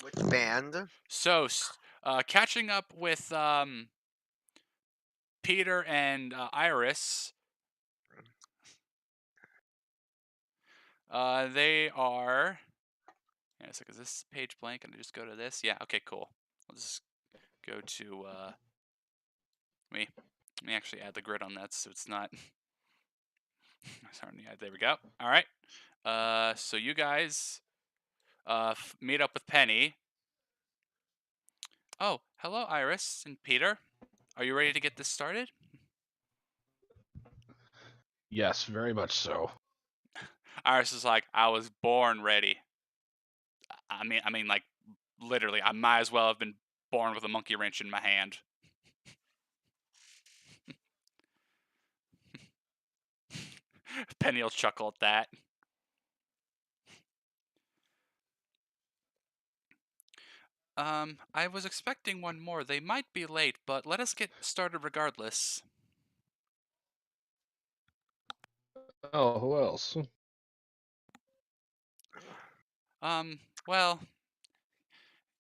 Which band? So, catching up with Peter and Iris, they are. Yeah, so is this page blank? And I just go to this? Yeah. Okay. Cool. I'll just go to. Me. Let me actually add the grid on that so it's not. Sorry. Yeah, there we go. All right. So you guys meet up with Penny. Oh, hello, Iris and Peter. Are you ready to get this started? Yes, very much so. Iris is like, I was born ready. I mean, like literally, I might as well have been born with a monkey wrench in my hand. Penny will chuckle at that. I was expecting one more. They might be late, but let us get started regardless. Oh, who else? Well,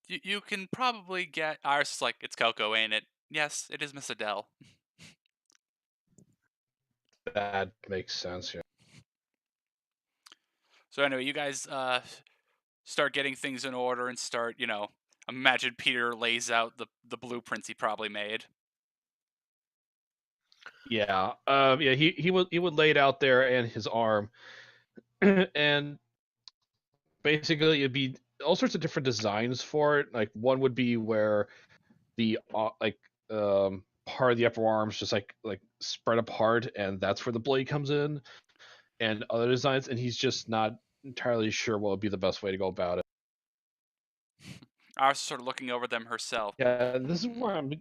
you can probably get. Iris is like, it's Coco, ain't it? Yes, it is Miss Adele. That makes sense. Yeah. So anyway, you guys start getting things in order and start, imagine Peter lays out the blueprints he probably made. Yeah. Yeah. He would lay it out there and his arm, and basically it'd be all sorts of different designs for it. Like one would be where the part of the upper arms just like spread apart, and that's where the blade comes in, and other designs, and he's just not entirely sure what would be the best way to go about it. Iris is sort of looking over them herself. Yeah, this is where I'm.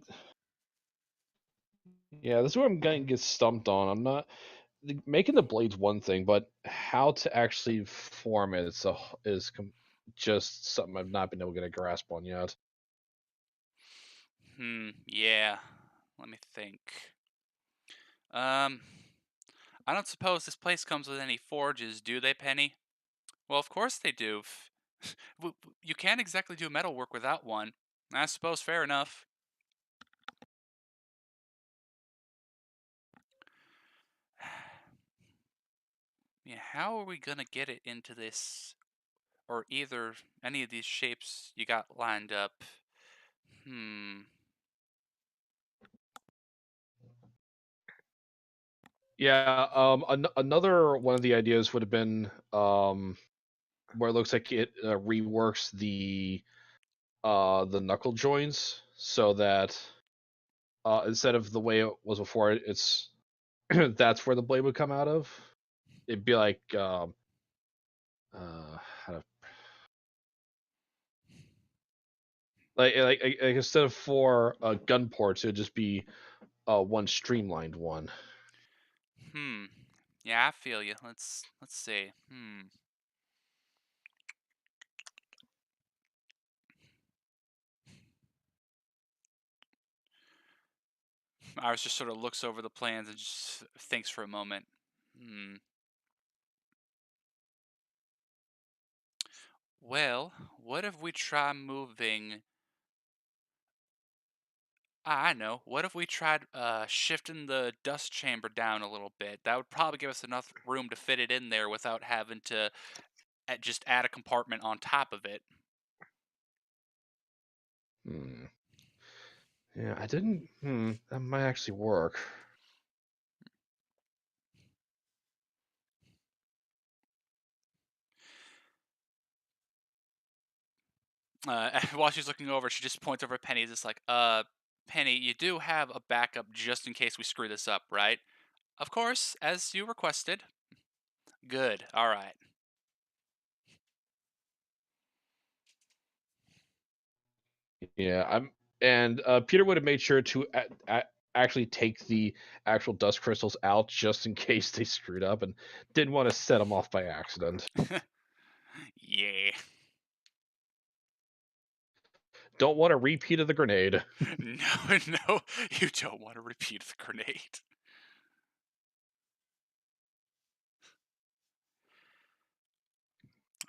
Yeah, this is where I'm going to get stumped on. I'm not making the blades one thing, but how to actually form it just something I've not been able to get a grasp on yet. Yeah. Let me think. Um, I don't suppose this place comes with any forges, do they, Penny? Well, of course they do. You can't exactly do metalwork without one. I suppose fair enough. Yeah, how are we gonna get it into this, or either any of these shapes you got lined up? Hmm. Yeah, another one of the ideas would have been where it looks like it reworks the knuckle joints so that instead of the way it was before, it's that's where the blade would come out of. It'd be like how to like instead of four gun ports, it'd just be one streamlined one. Hmm. Yeah, I feel you. Let's see. Iris just sort of looks over the plans and just thinks for a moment. Hmm. Well, what if we try moving? I know. What if we tried shifting the dust chamber down a little bit? That would probably give us enough room to fit it in there without having to just add a compartment on top of it. Hmm. Yeah, I didn't. That might actually work. While she's looking over, she just points over at Penny. Just like, Penny, you do have a backup just in case we screw this up, right? Of course, as you requested. Good. All right. Yeah, and Peter would have made sure to actually take the actual dust crystals out just in case they screwed up and didn't want to set them off by accident. Yeah. Don't want a repeat of the grenade. No, no, you don't want to repeat the grenade.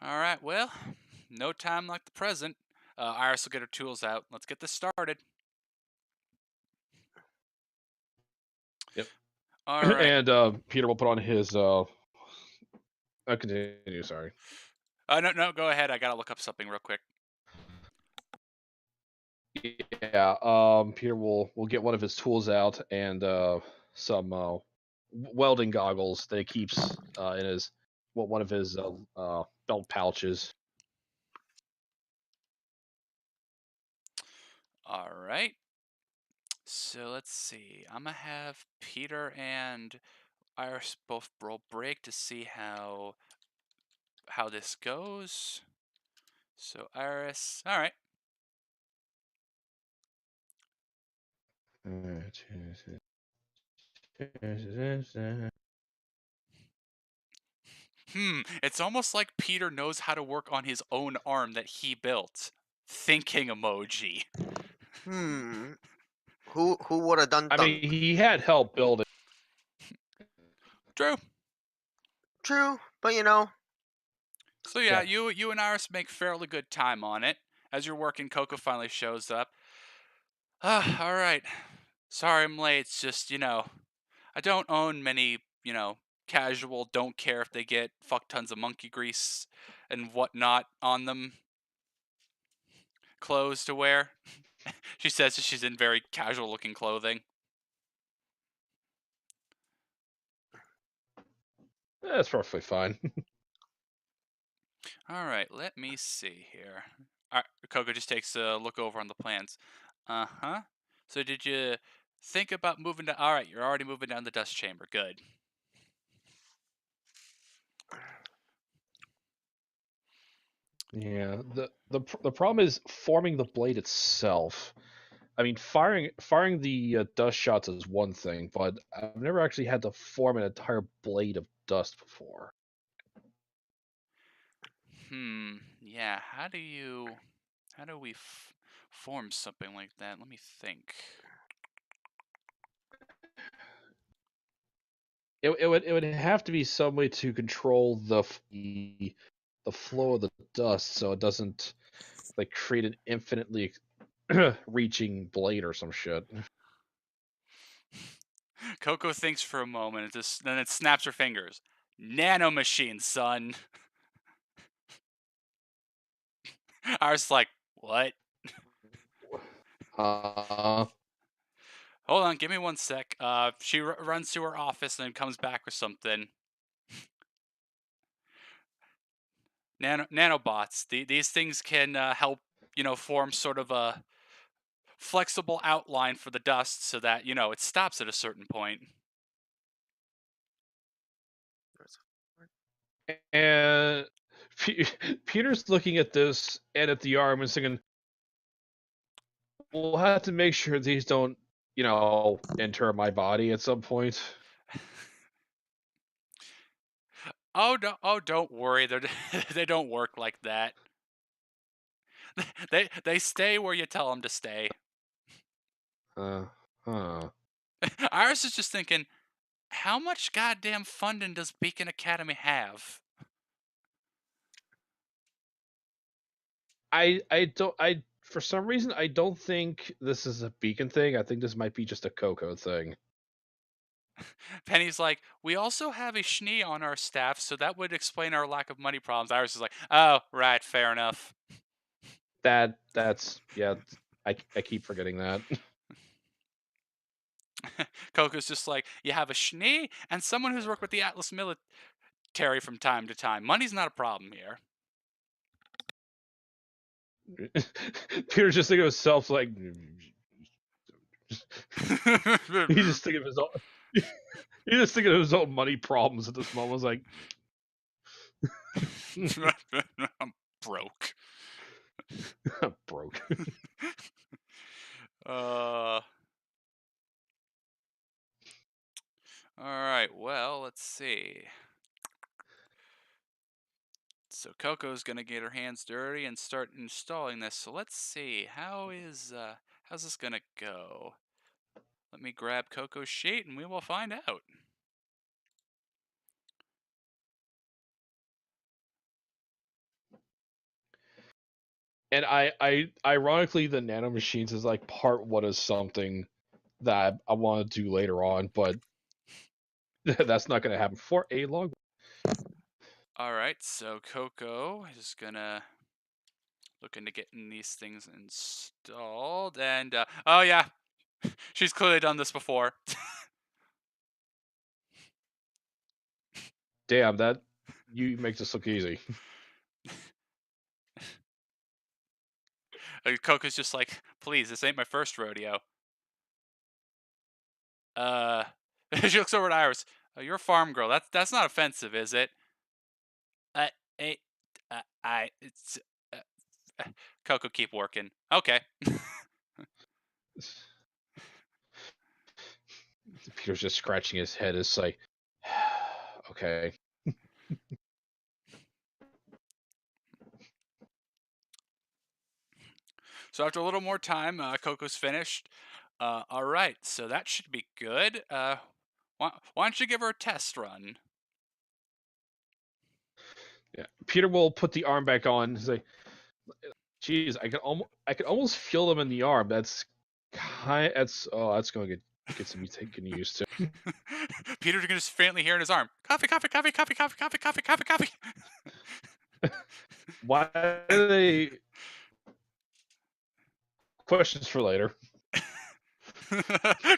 All right, well, no time like the present. Iris will get her tools out. Let's get this started. Yep. All right. And Peter will put on his. I'll continue. Sorry. No, go ahead. I gotta look up something real quick. Yeah. Peter will get one of his tools out and some welding goggles that he keeps in his one of his belt pouches. All right. So let's see. I'm gonna have Peter and Iris both roll break to see how this goes. So Iris, all right. It's almost like Peter knows how to work on his own arm that he built. Thinking emoji. Hmm. Who would have done I thunk? mean, he had help building. True. True, but you know. So yeah, Yeah. you and Iris make fairly good time on it. As you're working, Coco finally shows up. All right. Sorry I'm late. It's just, I don't own many, casual, don't care if they get fuck tons of monkey grease and whatnot on them clothes to wear. She says that she's in very casual looking clothing. That's perfectly fine. All right, let me see here. All right, Coco just takes a look over on the plans. Uh huh. So did you think about moving to? All right, you're already moving down the dust chamber. Good. Yeah. The problem is forming the blade itself. I mean, firing the dust shots is one thing, but I've never actually had to form an entire blade of dust before. Yeah. How do we form something like that? Let me think. It would have to be some way to control the flow of the dust so it doesn't like create an infinitely reaching blade or some shit. Coco thinks for a moment, and then it snaps her fingers. Nanomachine, son. I was like, what? Uh, Hold on, give me one sec. She runs to her office and then comes back with something. Nanobots. These things can help, form sort of a flexible outline for the dust so that it stops at a certain point. and Peter's looking at this and at the arm and thinking, we'll have to make sure these don't, enter my body at some point. Oh, don't worry. They don't work like that. They stay where you tell them to stay. Uh, huh. Iris is just thinking, how much goddamn funding does Beacon Academy have? I for some reason I don't think this is a Beacon thing. I think this might be just a Coco thing. Penny's like, we also have a Schnee on our staff, so that would explain our lack of money problems. Iris is like, oh, right, fair enough. That's yeah. I keep forgetting that. Coco's just like, you have a Schnee and someone who's worked with the Atlas military from time to time. Money's not a problem here. Peter's just thinking of himself like he's just thinking of his own. He's just thinking of his own money problems at this moment. Like I'm broke. broke. All right, well, let's see. So Coco's gonna get her hands dirty and start installing this. So let's see, how's this gonna go? Let me grab Coco's sheet and we will find out. And I ironically, the nanomachines is like part one is something that I want to do later on, but that's not going to happen for a long. All right, so Coco is gonna look into getting these things installed, and oh yeah, she's clearly done this before. Damn, that you make this look easy. Coco's just like, please, this ain't my first rodeo. She looks over at Iris. Oh, you're a farm girl. That's not offensive, is it? Uh, eh, it's uh, Coco, keep working. Okay. Peter's just scratching his head. It's like, okay. So after a little more time, Coco's finished. All right, so that should be good. Why don't you give her a test run? Yeah. Peter will put the arm back on. He's like, geez, I can almost feel them in the arm. That's that's going to get some getting used to. Peter's gonna just faintly hear in his arm, coffee, coffee, coffee, coffee, coffee, coffee, coffee, coffee, coffee. Why do they? Questions for later.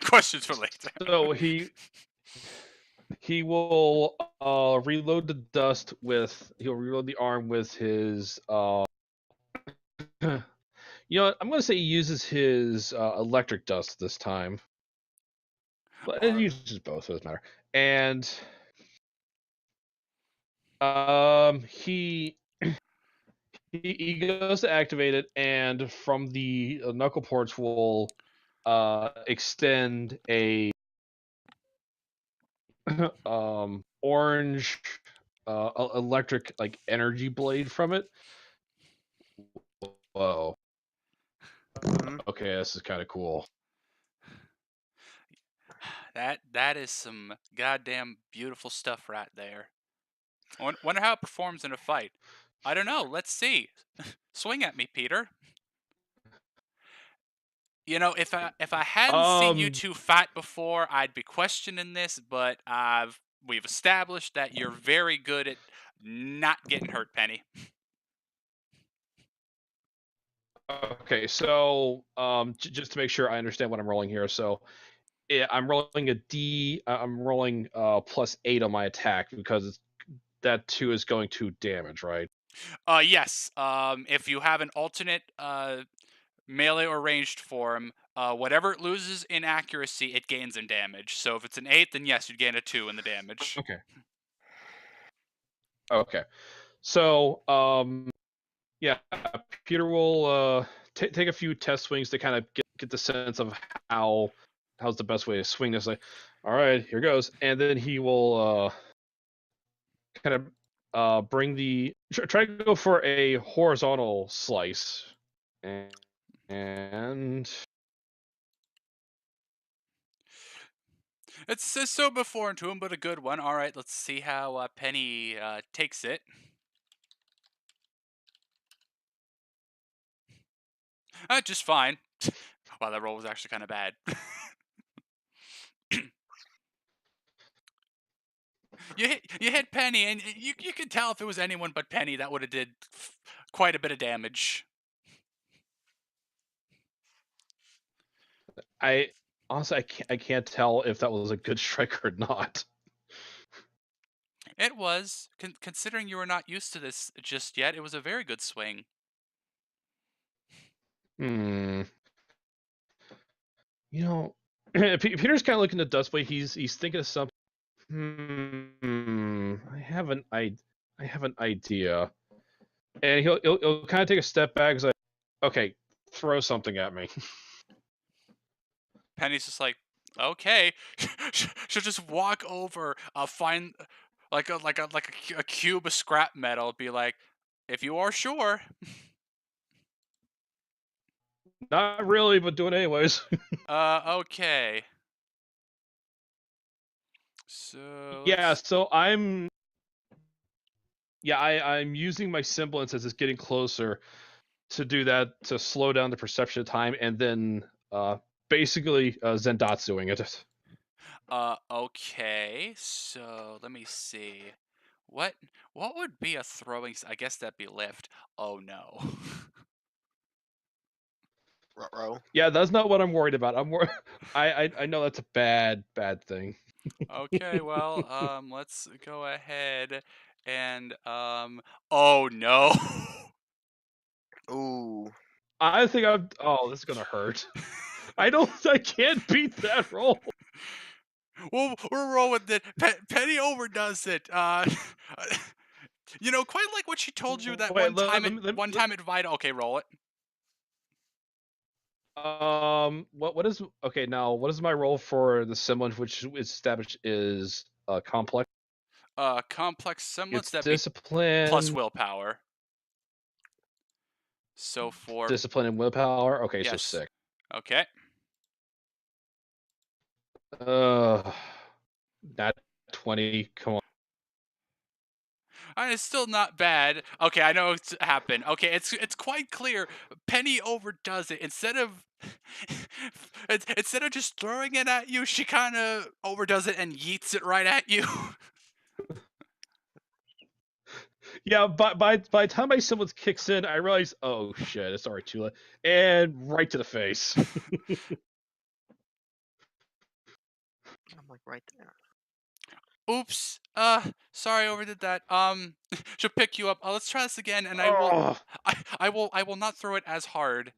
Questions for later. So he will reload the dust with he'll reload the arm with his you know what, I'm gonna say he uses his electric dust this time. But it uses both, so it doesn't matter. And he goes to activate it, and from the knuckle ports will extend a orange electric like energy blade from it. Whoa. Okay, this is kind of cool. That is some goddamn beautiful stuff right there. I wonder how it performs in a fight. I don't know. Let's see. Swing at me, Peter. You know, if I hadn't seen you two fight before, I'd be questioning this, but we've established that you're very good at not getting hurt, Penny. Okay, so just to make sure I understand what I'm rolling here, so I'm rolling a D. I'm rolling +8 on my attack because that 2 is going to damage, right? Yes. If you have an alternate melee or ranged form, whatever it loses in accuracy, it gains in damage. So if it's an 8, then yes, you'd gain a 2 in the damage. Okay. Okay. So yeah, Peter will take a few test swings to kind of get the sense of how's the best way to swing this. Like, all right, here goes, and then he will kind of bring the try to go for a horizontal slice, and It says so before to him, but a good one. All right, let's see how Penny takes it. Just fine. Wow, that roll was actually kind of bad. You hit Penny, and you could tell if it was anyone but Penny that would have did quite a bit of damage. I honestly I can't tell if that was a good strike or not. It was, considering you were not used to this just yet. It was a very good swing. You know, Peter's kind of looking at Dustblade. He's thinking of something. I have an idea, and he'll kind of take a step back. He's like, okay, throw something at me. Penny's just like, okay. She'll just walk over, find a cube of scrap metal, be like, if you are sure. Not really, but do it anyways. Okay. So Yeah, so I'm using my semblance as it's getting closer. to do that to slow down the perception of time, and then basically Zendatsuing it. Okay. So let me see. What would be a throwing? I guess that'd be lift. Oh no. Ruh-roh. Yeah, that's not what I'm worried about. I know that's a bad thing. Okay, well, let's go ahead and oh no. Ooh. I think I'm. Oh, this is gonna hurt. I can't beat that roll. Well, we'll roll with it. Penny overdoes it. You know, quite like what she told you that Wait, one time at Vita. Okay, roll it. What is okay now? What is my role for the semblance, which is established is complex? Complex semblance, It's that'd be discipline, plus willpower. So for discipline and willpower. Okay, so yes. 6. Okay. Not 20. Come on. It's still not bad. Okay, I know what's happened. Okay, it's quite clear. Penny overdoes it. Instead of just throwing it at you, she kind of overdoes it and yeets it right at you. Yeah, by the time my semblance kicks in, I realize, oh shit, it's already too late, and right to the face. I'm like right there. Oops. Sorry, I overdid that. She'll pick you up. Let's try this again, and Oh, I will not throw it as hard.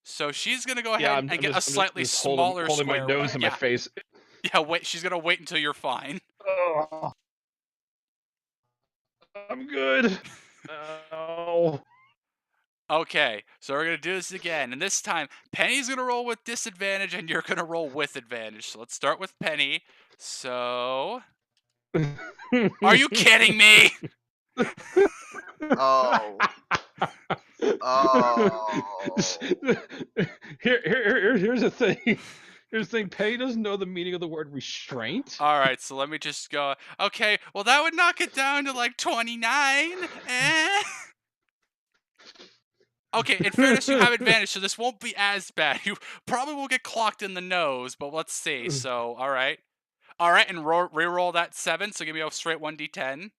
So she's gonna go yeah, ahead and get a slightly just smaller holding my square nose one. in my Yeah, face. yeah. Wait, she's gonna wait until you're fine. Oh, I'm good. Oh. Okay, so we're gonna do this again, and this time Penny's gonna roll with disadvantage, and you're gonna roll with advantage. So let's start with Penny. So, are you kidding me? Oh. Oh. Here's the thing. Here's the thing. Penny doesn't know the meaning of the word restraint. All right, so let me just go. Okay, well that would knock it down to like 29. Eh? Okay, in fairness, you have advantage, so this won't be as bad. You probably will get clocked in the nose, but let's see. So, all right, and re-roll that 7. So give me a straight 1d10.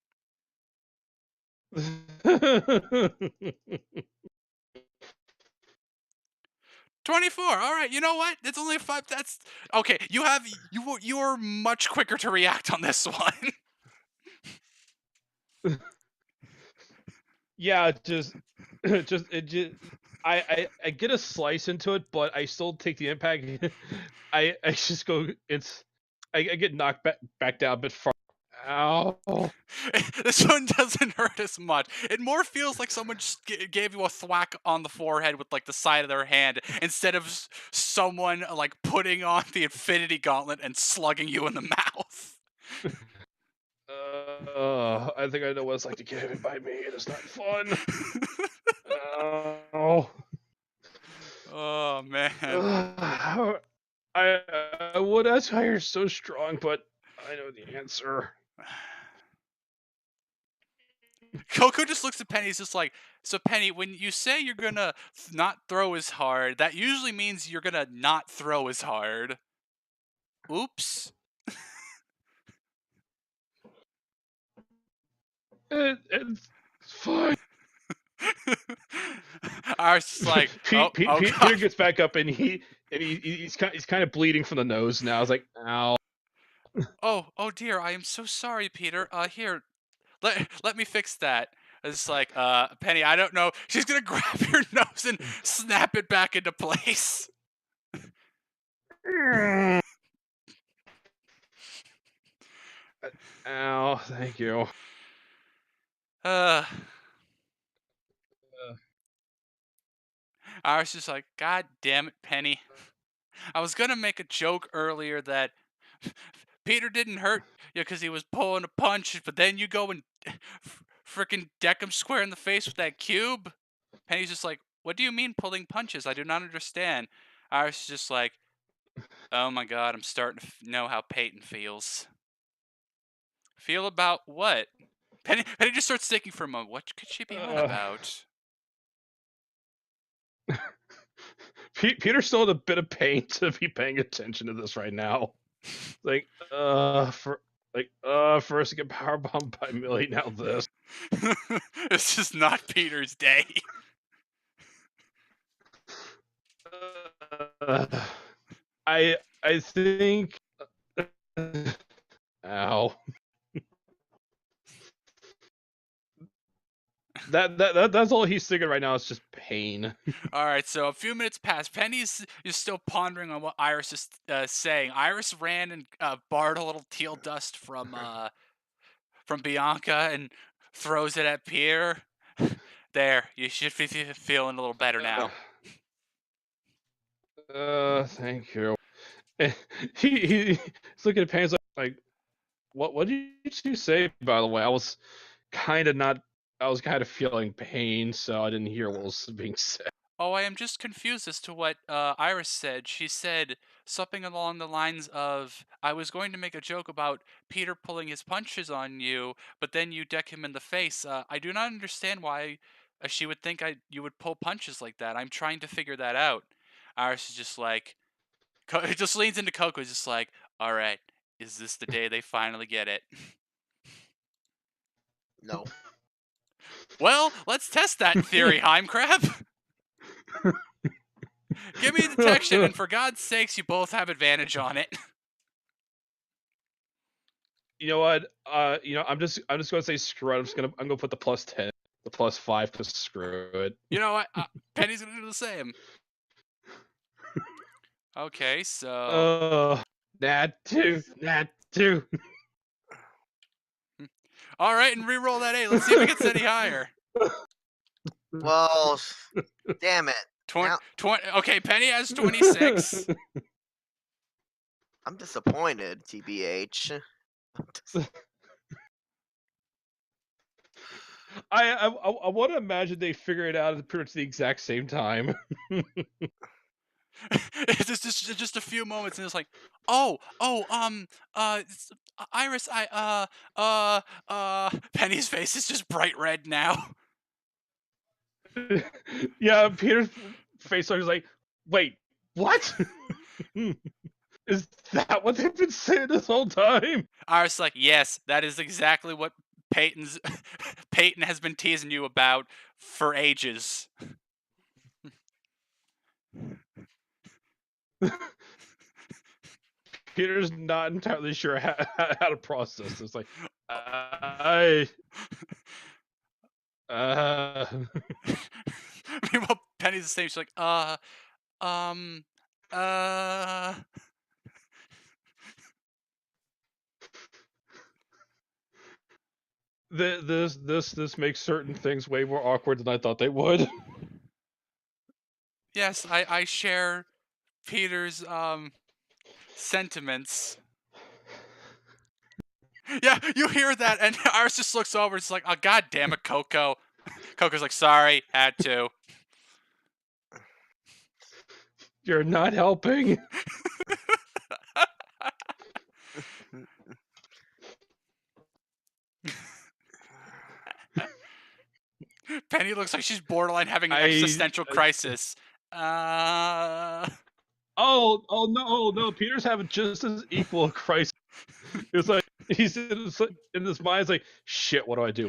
24. All right, you know what? It's only a 5. That's okay. You are much quicker to react on this one. Yeah, I get a slice into it, but I still take the impact. I just go. I get knocked back down a bit far. Ow. This one doesn't hurt as much. It more feels like someone just gave you a thwack on the forehead with like the side of their hand instead of someone like putting on the Infinity Gauntlet and slugging you in the mouth. I think I know what it's like to get hit by me, and it's not fun. Oh. Oh man. I would ask how you're so strong, but I know the answer. Coco just looks at Penny. He's just like, so Penny, when you say you're gonna not throw as hard, that usually means you're gonna not throw as hard. Oops. It's fine. I was just like, oh Peter God. gets back up, and he's kind of bleeding from the nose now. I was like, ow. Oh dear, I am so sorry, Peter. Here, let me fix that. It's like, Penny, I don't know. She's gonna grab your nose and snap it back into place. Ow, thank you. I was just like, God damn it, Penny. I was gonna make a joke earlier that Peter didn't hurt you because he was pulling a punch, but then you go and freaking deck him square in the face with that cube. Penny's just like, what do you mean pulling punches? I do not understand. I was just like, oh my God, I'm starting to know how Peyton feels. Feel about what? Penny just starts thinking for a moment. What could she be on about? Peter's still in a bit of pain to be paying attention to this right now. First get powerbombed by Millie, now this. This is not Peter's day. I think. Ow. That's all he's thinking right now. Is just pain. All right, so a few minutes pass. Penny's is still pondering on what Iris is saying. Iris ran and borrowed a little teal dust from Bianca and throws it at Peter. There, you should be feeling a little better now. Thank you. He's looking at Penny like, what did you say? By the way, I was kind of feeling pain, so I didn't hear what was being said. Oh, I am just confused as to what Iris said. She said something along the lines of, I was going to make a joke about Peter pulling his punches on you, but then you deck him in the face. I do not understand why she would think you would pull punches like that. I'm trying to figure that out. Iris is just like, just leans into Coco, just like, all right, is this the day they finally get it? No. Well, let's test that theory, Heimkrab. Give me detection, and for God's sakes, you both have advantage on it. You know what? I'm just gonna say screw it. I'm gonna put the +10, the +5, because screw it. You know what? Penny's gonna do the same. Okay, so. Nat 2. All right, and re-roll that 8. Let's see if it gets any higher. Well, damn it. 20. Okay, Penny has 26. I'm disappointed, TBH. I want to imagine they figure it out at pretty much the exact same time. It's just a few moments, and it's like, Iris, Penny's face is just bright red now. Yeah, Peter's face was like, wait, what? Is that what they've been saying this whole time? Iris is like, yes, that is exactly what Peyton has been teasing you about for ages. Peter's not entirely sure how to process this. Like, Meanwhile, Penny's the same. She's like, This makes certain things way more awkward than I thought they would. Yes, I share Peter's sentiments. Yeah, you hear that, and Iris just looks over. It's like, oh, God damn it, Coco. Coco's like, sorry, had to. You're not helping. Penny looks like she's borderline having an existential crisis. Oh no! Peter's having just as equal a crisis. It's like he's in his mind. It's like, shit. What do I do?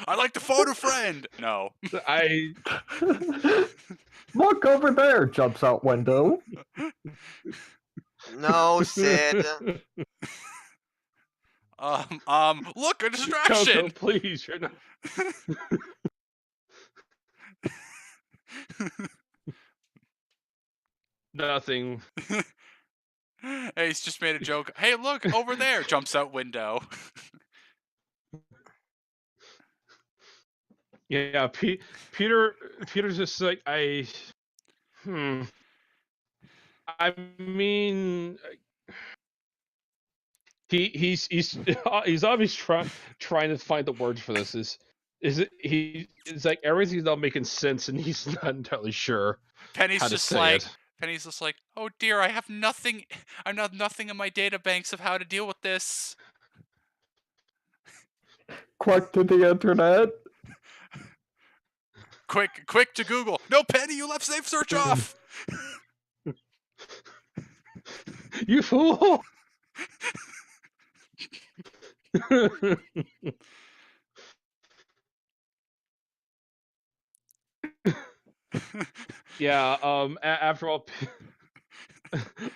I'd like to phone a friend. No. Look over there! Jumps out window. No, Sid. Look, a distraction. Coco, please, you're not. Nothing. Hey, he's just made a joke. Hey, look over there! Jumps out window. Yeah, Peter's just like, I mean, he's obviously trying to find the words for this. It's like everything's not making sense, and he's not entirely sure. Penny's how to just say like, it. Penny's just like, oh dear, I have nothing. I have nothing in my data banks of how to deal with this. Quick to the internet. Quick to Google. No, Penny, you left safe search off. You fool! Yeah. After all,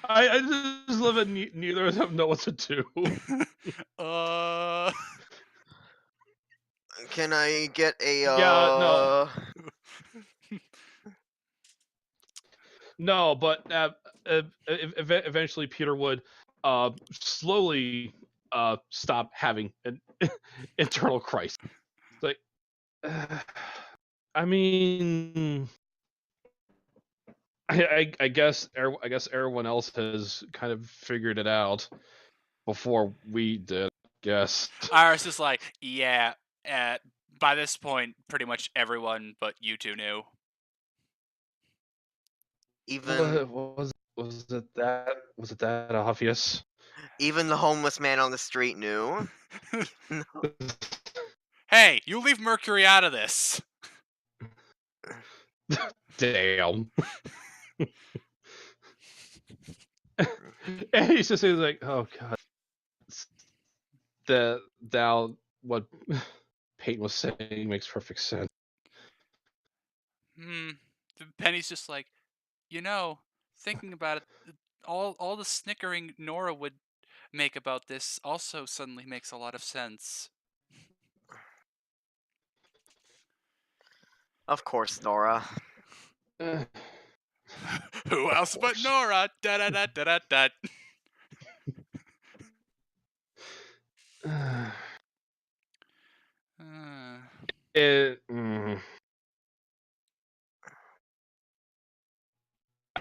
I just love it. Neither of them know what to do. Can I get a Yeah. No. No, but eventually Peter would slowly stop having an internal crisis. Like, I mean, I guess everyone else has kind of figured it out before we did. Guess. Iris is like, yeah. By this point, pretty much everyone but you two knew. even Was it that obvious? even the homeless man on the street knew. Hey, you leave Mercury out of this. Damn. And he's just like, oh god. What Peyton was saying makes perfect sense. Penny's just like, thinking about it, all the snickering Nora would make about this also suddenly makes a lot of sense. Of course, Nora. Who else but Nora? Da da da da da da.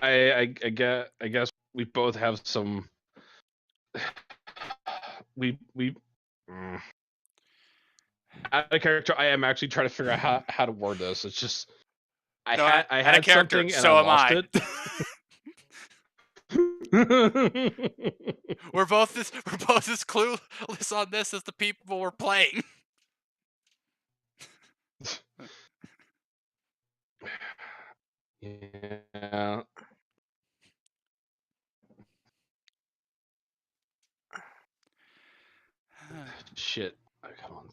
I guess we both have some. We out of character. I am actually trying to figure out how to word this. It's just I had a character, something and so I am lost I. it. We're both as clueless on this as the people we're playing. Yeah. Shit. Oh, come on.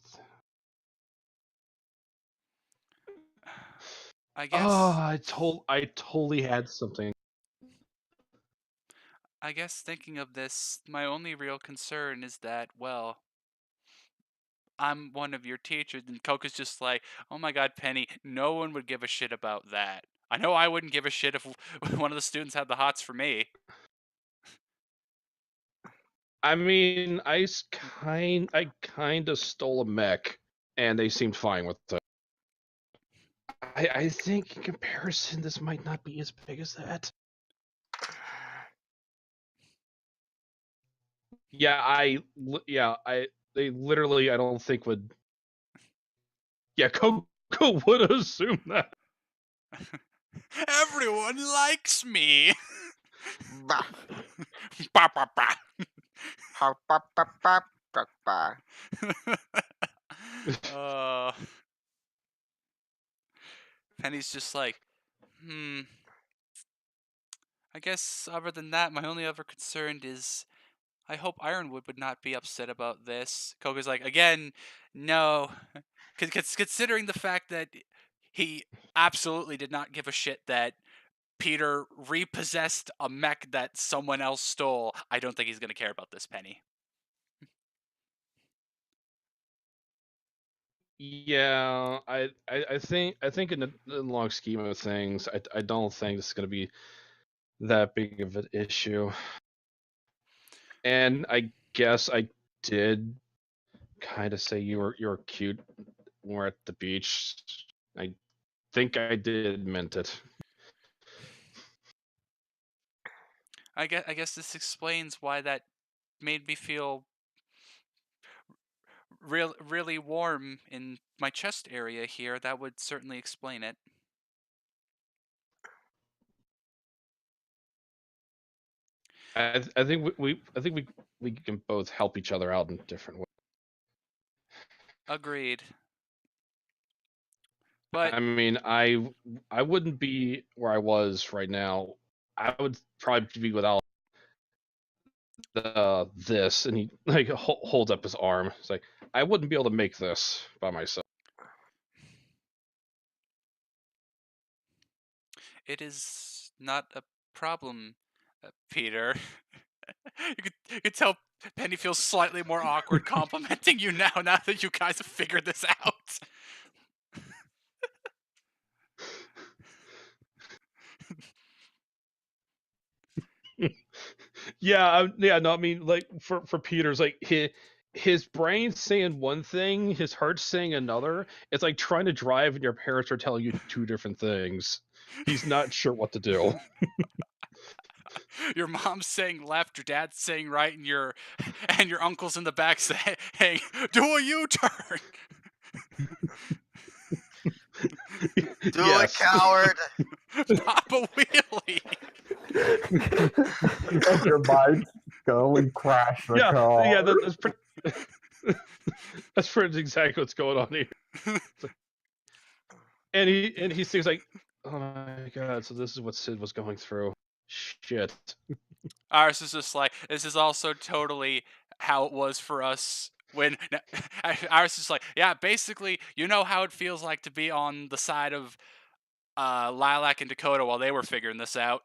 I guess. Oh, I totally had something. I guess thinking of this, my only real concern is that, well, I'm one of your teachers, and Coca's just like, oh my god, Penny, no one would give a shit about that. I know I wouldn't give a shit if one of the students had the hots for me. I mean, I kind of stole a mech, and they seemed fine with it. I think in comparison, this might not be as big as that. They literally, I don't think would. Yeah, Coco would assume that. Everyone likes me. Bah. Bah, bah, bah. Ha, ba, ba, ba, ba, ba. Penny's just like, I guess other than that, my only other concern is I hope Ironwood would not be upset about this. Koga's like, again, no. Considering the fact that he absolutely did not give a shit that Peter repossessed a mech that someone else stole, I don't think he's going to care about this, Penny. Yeah, I think in the long scheme of things, I don't think it's going to be that big of an issue. And I guess I did kind of say you were cute when we're at the beach. I think I did meant it. I guess this explains why that made me feel really warm in my chest area here. That would certainly explain it. I think we can both help each other out in different ways. Agreed. But I mean, I wouldn't be where I was right now. I would probably be without this, and he like holds up his arm. It's like I wouldn't be able to make this by myself. it is not a problem, Peter. You could tell Penny feels slightly more awkward complimenting you now that you guys have figured this out. Yeah, yeah, no, I mean, like for Peter's like his brain's saying one thing, his heart's saying another. It's like trying to drive and your parents are telling you two different things. He's not sure what to do. Your mom's saying left, your dad's saying right, and your uncle's in the back saying, "Do a U-turn." Do Yes. it, coward. Pop a wheelie. As your mind's going, crash the car. Yeah, that's pretty exactly what's going on here. And he thinks like, oh my god, so this is what Sid was going through. Shit. Ours is just like, this is also totally how it was for us when ours is like, yeah, basically, you know how it feels like to be on the side of Lilac and Dakota while they were figuring this out.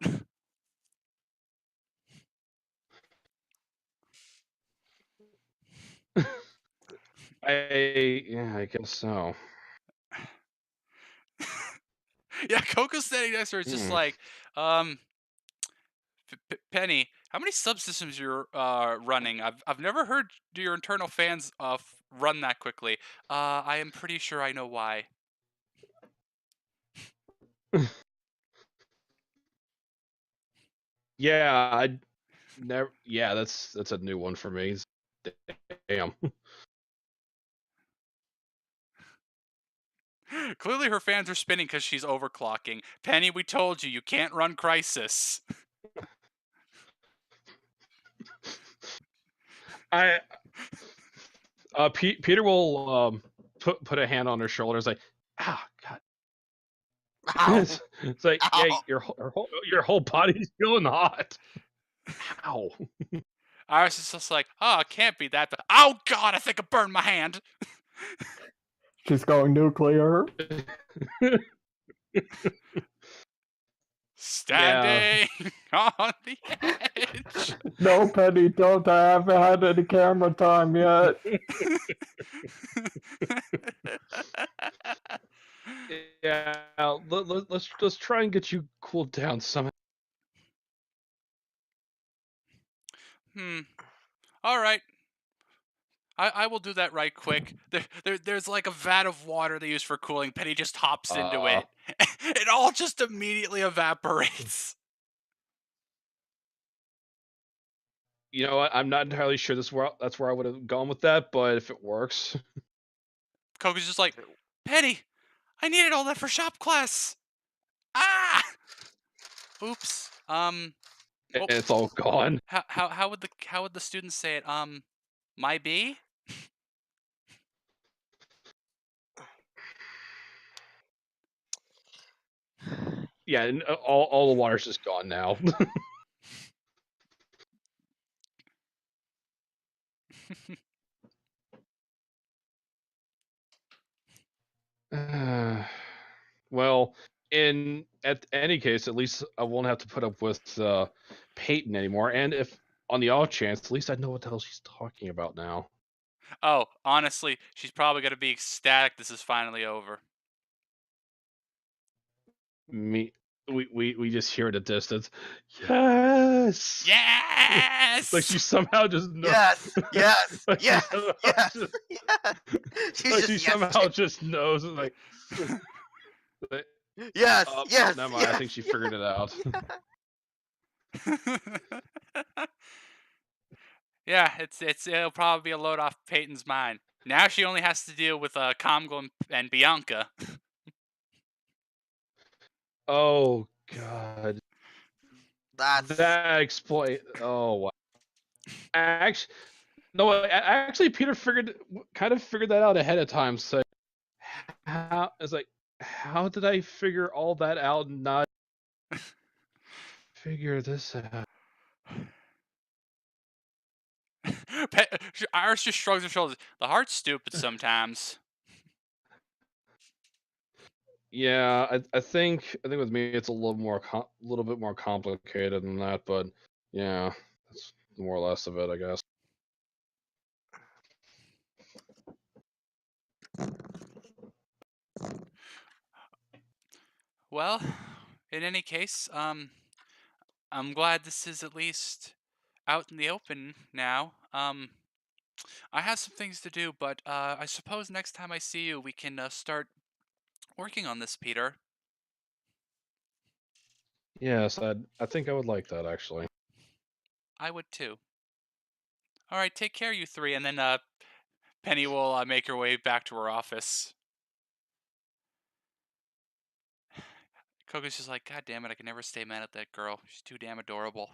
I guess so. Yeah, Coco's standing next to her. It's just like, Penny, how many subsystems you're running? I've never heard your internal fans run that quickly. I am pretty sure I know why. Yeah, I never. Yeah, that's a new one for me. Damn. Clearly her fans are spinning because she's overclocking. Penny, we told you, you can't run Crisis. Peter will put a hand on her shoulders like, god. Ow. It's like, Ow. yeah, your whole body's feeling hot. Ow. Iris is just like, oh, it can't be that, but oh god, I think I burned my hand. She's going nuclear. Standing on the edge. No, Penny, don't. I haven't had any camera time yet. Yeah, let's try and get you cooled down somehow. All right. I will do that right quick. There's like a vat of water they use for cooling. Penny just hops into it. It all just immediately evaporates. You know what? I'm not entirely sure that's where I would have gone with that, but if it works. Coco's just like, Penny, I needed all that for shop class. Ah! Oops. It's all gone. How would the students say it? My B? Yeah, and all the water's just gone now. Well, in any case, at least I won't have to put up with Peyton anymore. And if on the off chance, at least I know what the hell she's talking about now. Oh, honestly, she's probably gonna be ecstatic this is finally over. We just hear at a distance, yes, Yes. like she somehow just knows. Yes. Like Yes. Yes. Just, Yes. like she somehow just knows. Like, Yes. Yes. never mind. Yes. I think she figured it out. Yeah, it'll probably be a load off Peyton's mind. Now she only has to deal with Comgo and Bianca. Oh god. That's That explain. Oh wow. Actually, no. Actually, Peter kind of figured that out ahead of time. So how it's like, how did I figure all that out and not figure this out? Iris just shrugs her shoulders. The heart's stupid sometimes. Yeah, I think with me it's a little bit more complicated than that, but yeah, that's more or less of it, I guess. Well, in any case, I'm glad this is at least out in the open now. I have some things to do, but I suppose next time I see you, we can start working on this, Peter. Yes, I think I would like that actually. I would too. All right, take care, you three, and then Penny will make her way back to her office. Coco's just like, God damn it, I can never stay mad at that girl. She's too damn adorable.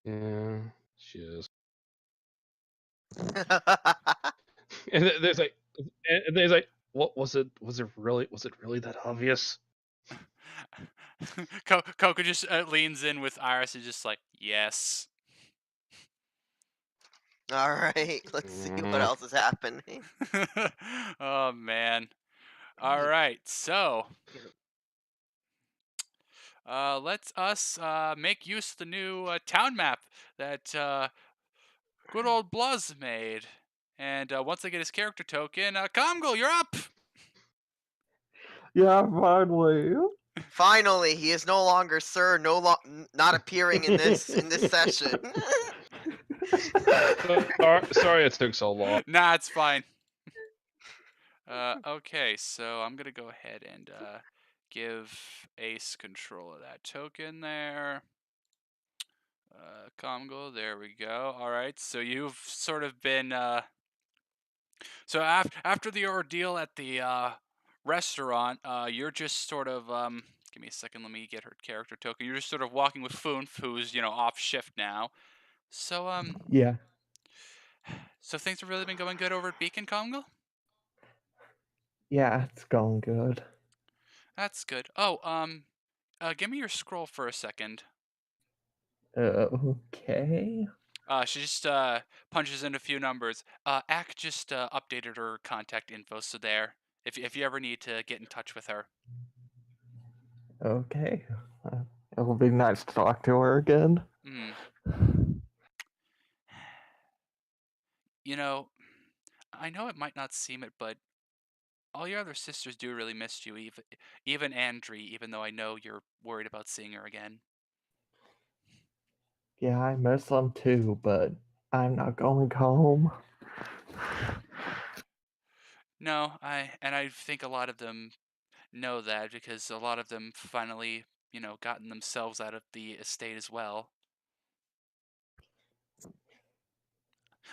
Yeah, she is. And there's like, what was it? Was it really that obvious? Coco just leans in with Iris and just like, yes. all right. Let's see what Mhm. else is happening. Oh man. All right, so let's us make use of the new town map that good old Bluz made. And once I get his character token, Comgal, you're up. Yeah, finally. Finally, he is no longer Sir, not appearing in this session. Sorry it took so long. Nah, it's fine. Okay, so I'm gonna go ahead and give Ace control of that token there. Comgal, there we go. All right, so you've sort of been so after the ordeal at the restaurant, you're just sort of give me a second, let me get her character token. You're just sort of walking with Foonf, who's off shift now. So Yeah. so things have really been going good over at Beacon, Comgal? Yeah, it's going good. That's good. Oh, give me your scroll for a second. Okay. She just punches in a few numbers. Ack just updated her contact info, so there. If you ever need to get in touch with her. Okay. It'll be nice to talk to her again. Hmm. You know, I know it might not seem it, but all your other sisters do really miss you, even Andri, even though I know you're worried about seeing her again. Yeah, I miss them too, but I'm not going home. No, I think a lot of them know that because a lot of them finally, gotten themselves out of the estate as well.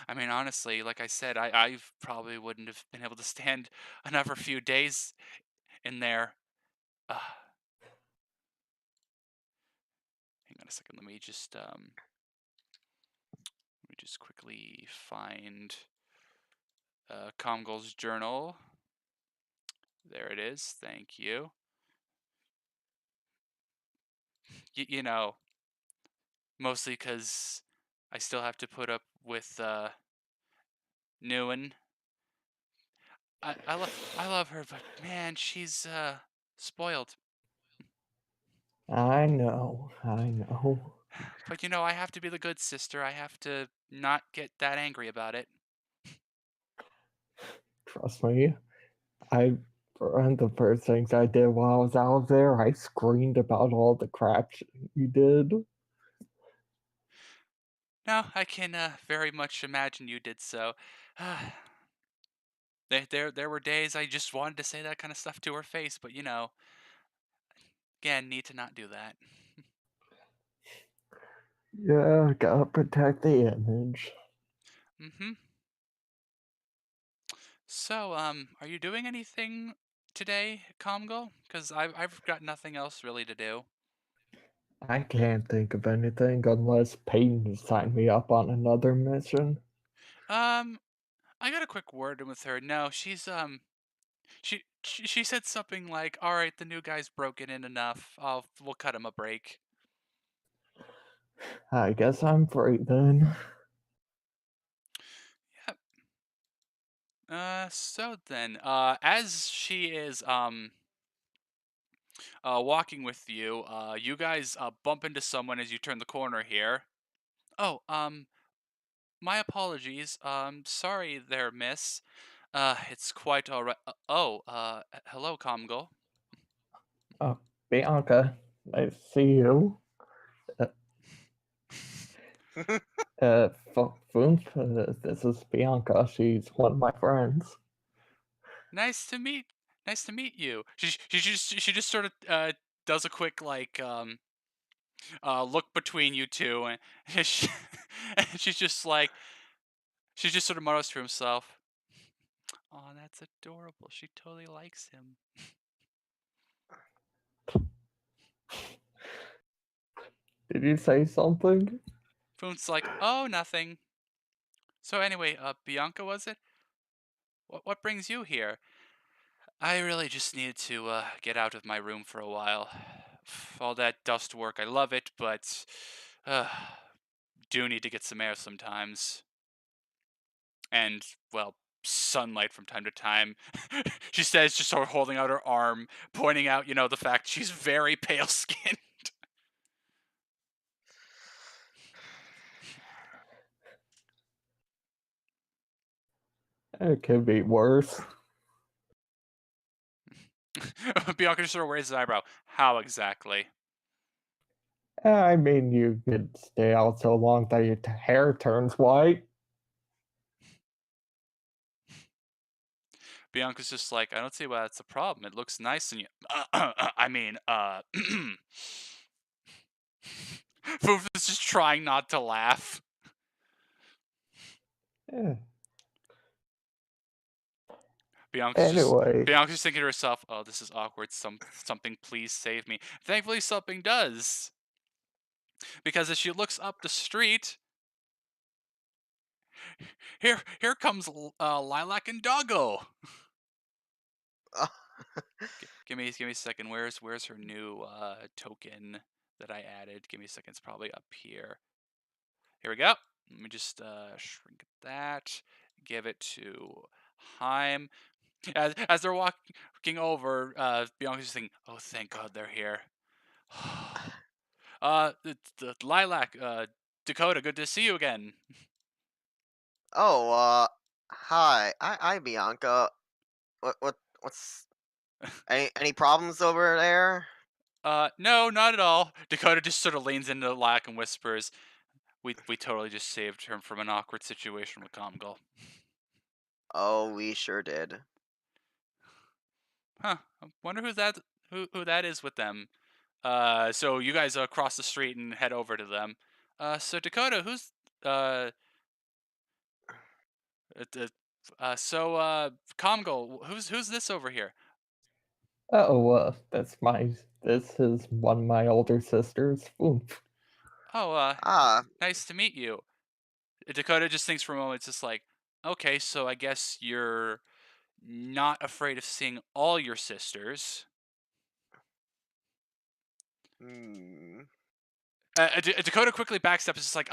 I mean, honestly, like I said, I probably wouldn't have been able to stand another few days in there. Uh, hang on a second. Let me just quickly find Comgal's journal. There it is. Thank you. You know, mostly because I still have to put up with Newen. I love her, but man, she's spoiled. I know. But I have to be the good sister. I have to not get that angry about it. Trust me. One of the first things I did while I was out there, I screamed about all the crap you did. No, I can very much imagine you did so. There were days I just wanted to say that kind of stuff to her face, but again, need to not do that. Yeah, gotta protect the image. Mm-hmm. So, are you doing anything today, Comgo? Because I've got nothing else really to do. I can't think of anything unless Peyton signed me up on another mission. I got a quick word in with her. No, she's she said something like, "All right, the new guy's broken in enough. We'll cut him a break." I guess I'm free then. Yep. So then, as she is walking with you, you guys bump into someone as you turn the corner here. Oh, my apologies. Sorry there, miss. It's quite all right. Hello, Comgo. Oh, Bianca, nice to see you. Foom, this is Bianca. She's one of my friends. Nice to meet you. She just sort of does a quick like look between you two, and and she's just like she just sort of mutters to himself. Oh, that's adorable. She totally likes him. Did you say something? Foon's like, oh, nothing. So anyway, Bianca, was it? What brings you here? I really just needed to get out of my room for a while. All that dust work, I love it, but uh, do need to get some air sometimes. And, well, sunlight from time to time. She says, just sort of holding out her arm, pointing out, the fact she's very pale skinned. It could be worse. Bianca just sort of raises his eyebrow. How exactly? I mean, you could stay out so long that your hair turns white. Bianca's just like, I don't see why that's a problem. It looks nice and you. I mean, Foof is just trying not to laugh. Eh, Bianca's Anyway, Bianca's thinking to herself, "Oh, this is awkward. Something, please save me." Thankfully, something does, because as she looks up the street, here comes Lilac and Doggo. Give me a second. Where's her new token that I added? Give me a second. It's probably up here. Here we go. Let me just shrink that. Give it to Heim. As they're walking over, Bianca's just thinking, "Oh, thank God they're here." The Lilac, Dakota, good to see you again. Oh, hi. I Bianca. What's any problems over there? No, not at all. Dakota just sort of leans into Lilac and whispers, "We totally just saved her from an awkward situation with Comgal." Oh, we sure did. Huh. I wonder who that is with them. So you guys cross the street and head over to them. So Dakota, who's uh, Comgal, who's this over here? this is one of my older sisters. Oof. Oh, Ah, nice to meet you. Dakota just thinks for a moment. It's just like, okay, so I guess you're not afraid of seeing all your sisters. hmm. Dakota quickly backsteps. It's just like,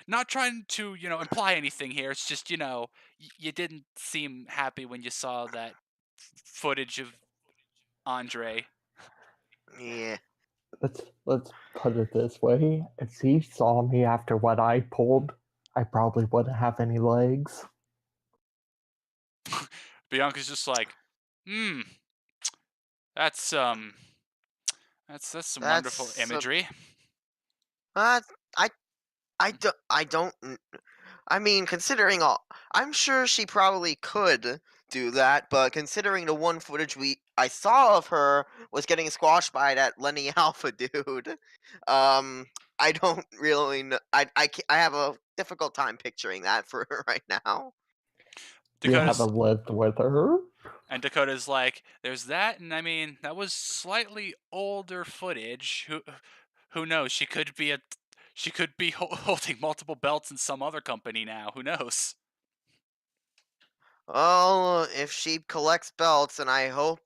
not trying to, imply anything here. It's just, you didn't seem happy when you saw that footage of Andre. Yeah. Let's put it this way: if he saw me after what I pulled, I probably wouldn't have any legs. Bianca's just like, that's some wonderful That's imagery. uh, I I don't. I mean, considering all, I'm sure she probably could do that, but considering the one footage I saw of her was getting squashed by that Lenny Alpha dude, I don't really know. I have a difficult time picturing that for her right now. You Dakota's haven't lived with her? And Dakota's like, there's that, and I mean, that was slightly older footage. Who knows? She could be holding multiple belts in some other company now. Who knows? Well, if she collects belts, and I hope,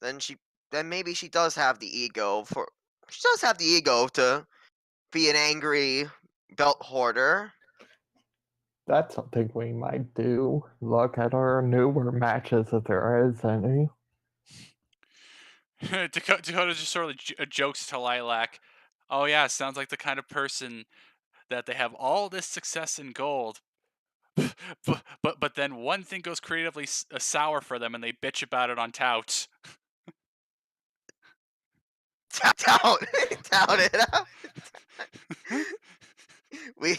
then maybe she does have the ego to be an angry belt hoarder. That's something we might do. Look at our newer matches if there is any. Dakota just sort of jokes to Lilac. Oh yeah, sounds like the kind of person that they have all this success in gold, but then one thing goes creatively sour for them, and they bitch about it on Tout. Tout, tout it up. We.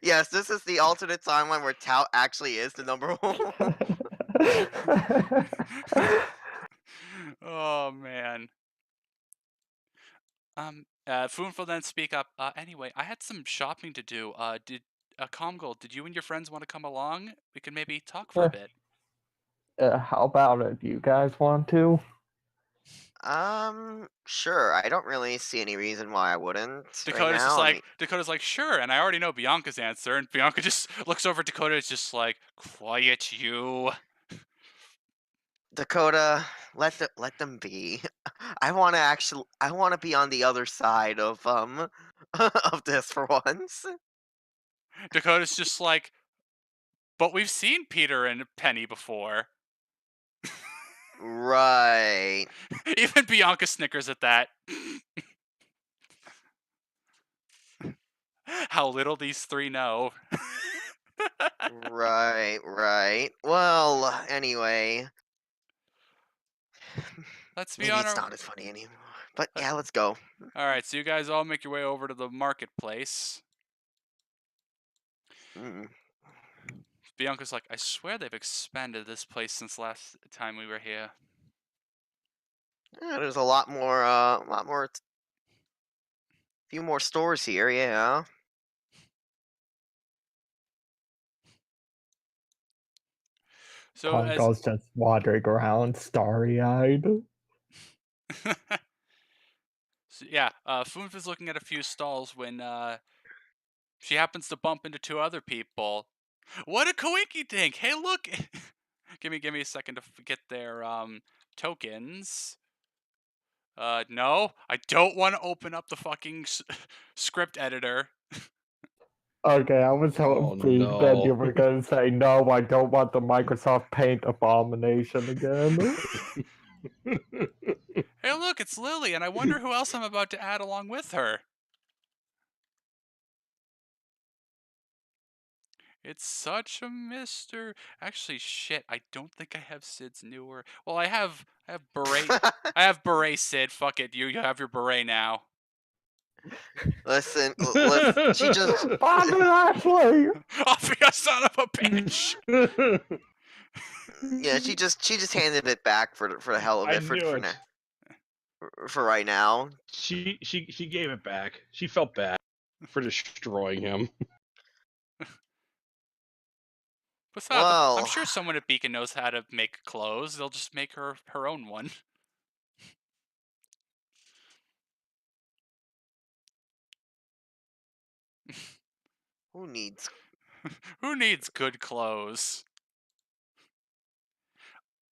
Yes, this is the alternate timeline where Tout actually is the number one. Oh man. Foonful then speak up. Anyway, I had some shopping to do. Comgold, did you and your friends want to come along? We could maybe talk for a bit. How about it? You guys want to? Sure. I don't really see any reason why I wouldn't right now. Dakota's like, sure, and I already know Bianca's answer, and Bianca just looks over at Dakota. It's just like, quiet, you. Dakota, let them be. I want to be on the other side of of this for once. Dakota's just like, but we've seen Peter and Penny before. Right. Even Bianca snickers at that. How little these three know. Right. Well, anyway, Let's be maybe on it's our. not as funny anymore. But yeah, let's go. All right, so you guys all make your way over to the marketplace. Mm. Bianca's like, I swear they've expanded this place since last time we were here. Yeah, there's a lot more, few more stores here. Yeah. So Congo's just wandering around starry-eyed. so yeah, Foonf is looking at a few stalls when she happens to bump into two other people. What a coinky dink! Hey, look! give me a second to get their tokens. No, I don't want to open up the fucking script editor. Okay, I was Oh, hoping that you no. were going to say, no, I don't want the Microsoft Paint abomination again. Hey, look, it's Lily, and I wonder who else I'm about to add along with her. It's such a mister. Actually, shit, I don't think I have Sid's newer. Well, I have beret. I have beret Sid. Fuck it, you have your beret now. Listen, she just. Bobby Lashley! Off you son of a bitch! Yeah, she just handed it back for the hell of I it knew it. for right now. She gave it back. She felt bad for destroying him. Besides, I'm Well, sure someone at Beacon knows how to make clothes. They'll just make her own one. who needs? Who needs good clothes?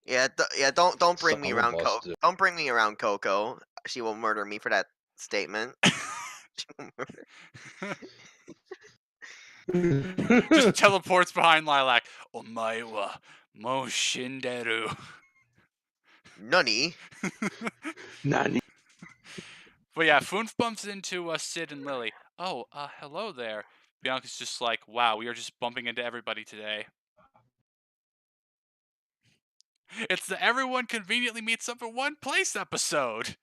Yeah, don't bring me Some of around us do. Don't bring me around Coco. She will murder me for that statement. Just teleports behind Lilac. Omae wa mo shinderu. Nunny. Nani? But yeah, Foonf bumps into Sid and Lily. Oh, hello there. Bianca's just like, wow, we are just bumping into everybody today. It's the everyone conveniently meets up in one place episode.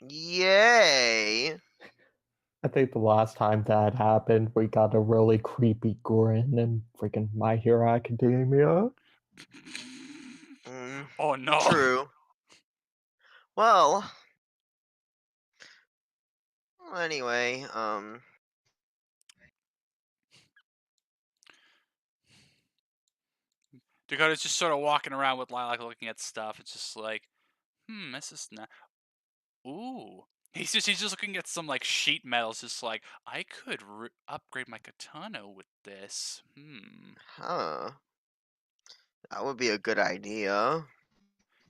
Yay! I think the last time that happened, we got a really creepy grin in freaking My Hero Academia. Oh no. True. Well. Anyway, Dakota's just sort of walking around with Lilac looking at stuff. It's just like, this is not. Ooh. He's just looking at some like sheet metal. It's just like, I could upgrade my katana with this. Huh. That would be a good idea.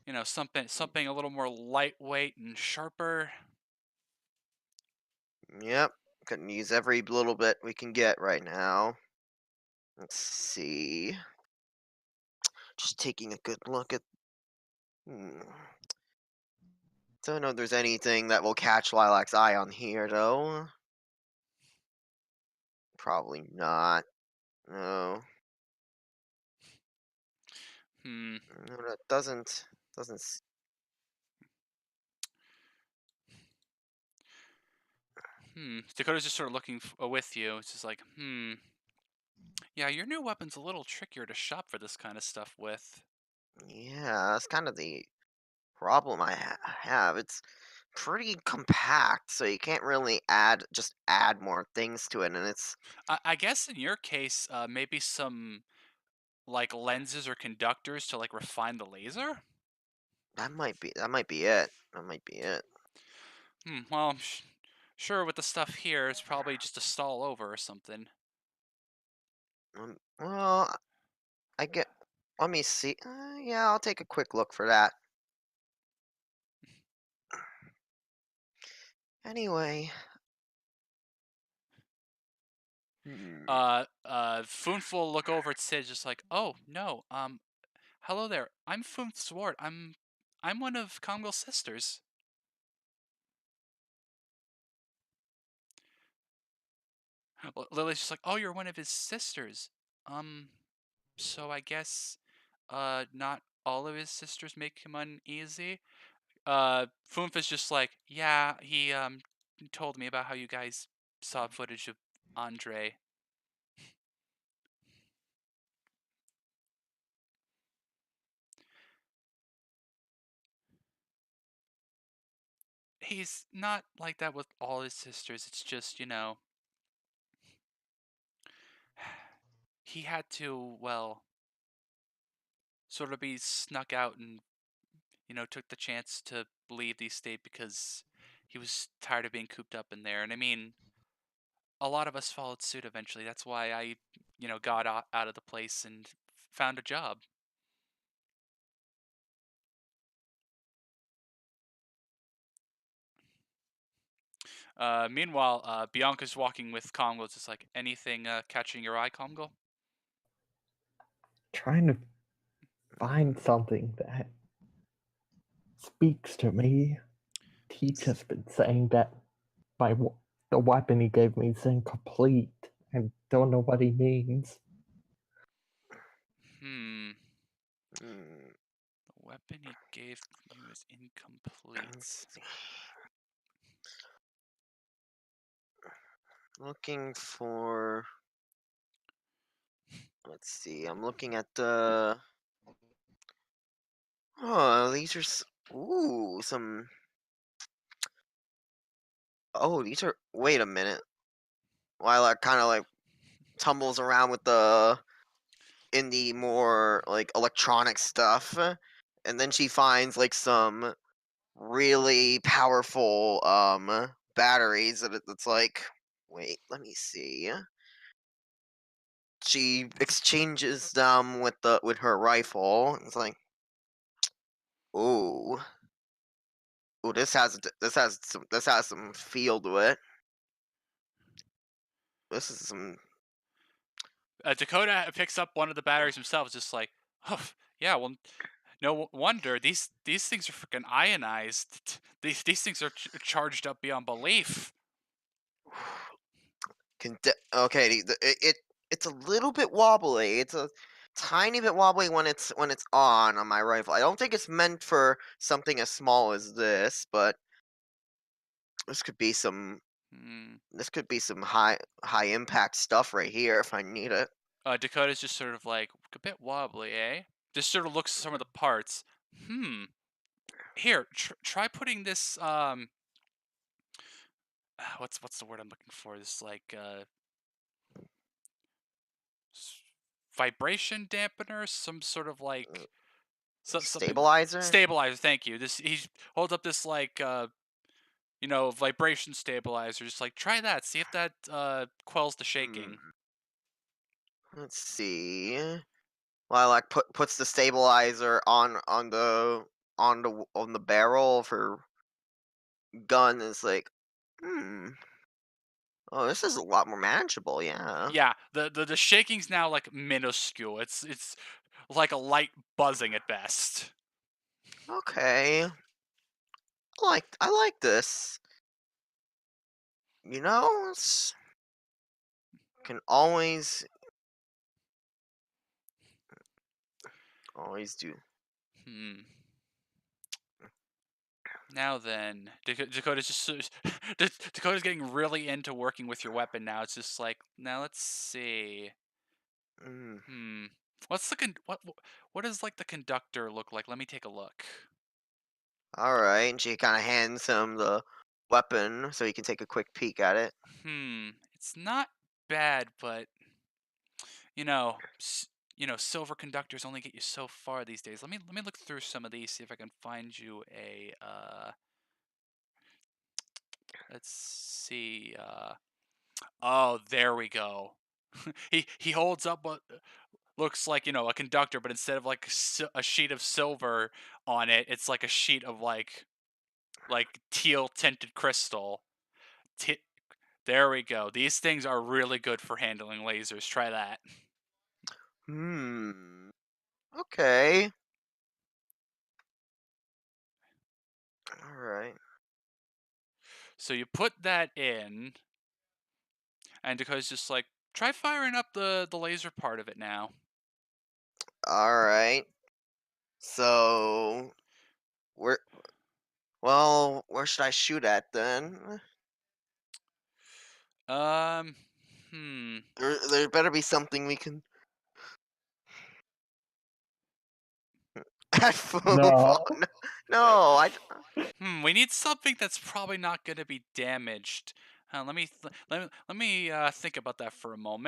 You know, something a little more lightweight and sharper. Yep. Couldn't use every little bit we can get right now. Let's see. Just taking a good look at. Don't know if there's anything that will catch Lilac's eye on here, though. Probably not. No. Hmm. No, that doesn't. Dakota's just sort of looking with you. It's just like, yeah, your new weapon's a little trickier to shop for this kind of stuff with. Yeah, that's kind of the problem I have. It's pretty compact, so you can't really just add more things to it, and it's I guess in your case, maybe some like lenses or conductors to like refine the laser. that might be it. That might be it. Well, sure. With the stuff here, it's probably just a stall over or something. Well, I get. Let me see. Yeah, I'll take a quick look for that. Anyway. Hmm. Foonful look over at Sid, just like, oh no, hello there. I'm Foonf Sword. I'm one of Kongol's sisters. Lily's just like, oh, you're one of his sisters. Um, so I guess, not all of his sisters make him uneasy. Foonf is just like, yeah, he told me about how you guys saw footage of Andre. He's not like that with all his sisters. It's just, he had to, well, sort of be snuck out and, took the chance to leave the estate because he was tired of being cooped up in there. And I mean, a lot of us followed suit eventually. That's why I, got out of the place and found a job. Meanwhile, Bianca's walking with Congo. It's just like, anything catching your eye, Congo? Trying to find something that speaks to me. Teach has been saying that the weapon he gave me is incomplete. I don't know what he means. The Hmm. weapon he gave you is incomplete. Looking for. Let's see. I'm looking at the. Oh, these are. Ooh, some. Oh, these are. Wait a minute. Lilac kind of like tumbles around with the in the more like electronic stuff, and then she finds like some really powerful batteries that's like. Wait, let me see. She exchanges them with her rifle. It's like, ooh, ooh, this has some feel to it. This is some. Dakota picks up one of the batteries himself. It's just like, oh, yeah, well, no wonder these things are freaking ionized. These things are charged up beyond belief. Okay, it's a little bit wobbly. It's a tiny bit wobbly when it's on my rifle. I don't think it's meant for something as small as this, but this could be some Hmm. this could be some high impact stuff right here if I need it. Dakota's just sort of like a bit wobbly, eh? Just sort of looks at some of the parts. Here, try putting this what's the word I'm looking for? This like vibration dampener, some sort of like something Stabilizer? stabilizer. Thank you. He holds up this like vibration stabilizer. Just like try that. See if that quells the shaking. Let's see. Well, like puts the stabilizer on the barrel of her gun. It's like, oh, this is a lot more manageable. Yeah. Yeah, the shaking's now like minuscule. It's like a light buzzing at best. Okay. I like this. You know, can always do. Now then, Dakota's just Dakota's getting really into working with your weapon now. It's just like, now let's see. What's the what does like the conductor look like? Let me take a look. All right, and she kind of hands him the weapon so he can take a quick peek at it. It's not bad, but silver conductors only get you so far these days. Let me look through some of these, see if I can find you a let's see. Oh, there we go. he holds up what looks like a conductor, but instead of like a sheet of silver on it, it's like a sheet of like teal tinted crystal. There we go. These things are really good for handling lasers. Try that. Okay. All right. So you put that in, and Dakota's just like, try firing up the laser part of it now. All right. So, where should I shoot at then? There better be something we can. No. No, we need something that's probably not going to be damaged. Let me think about that for a moment.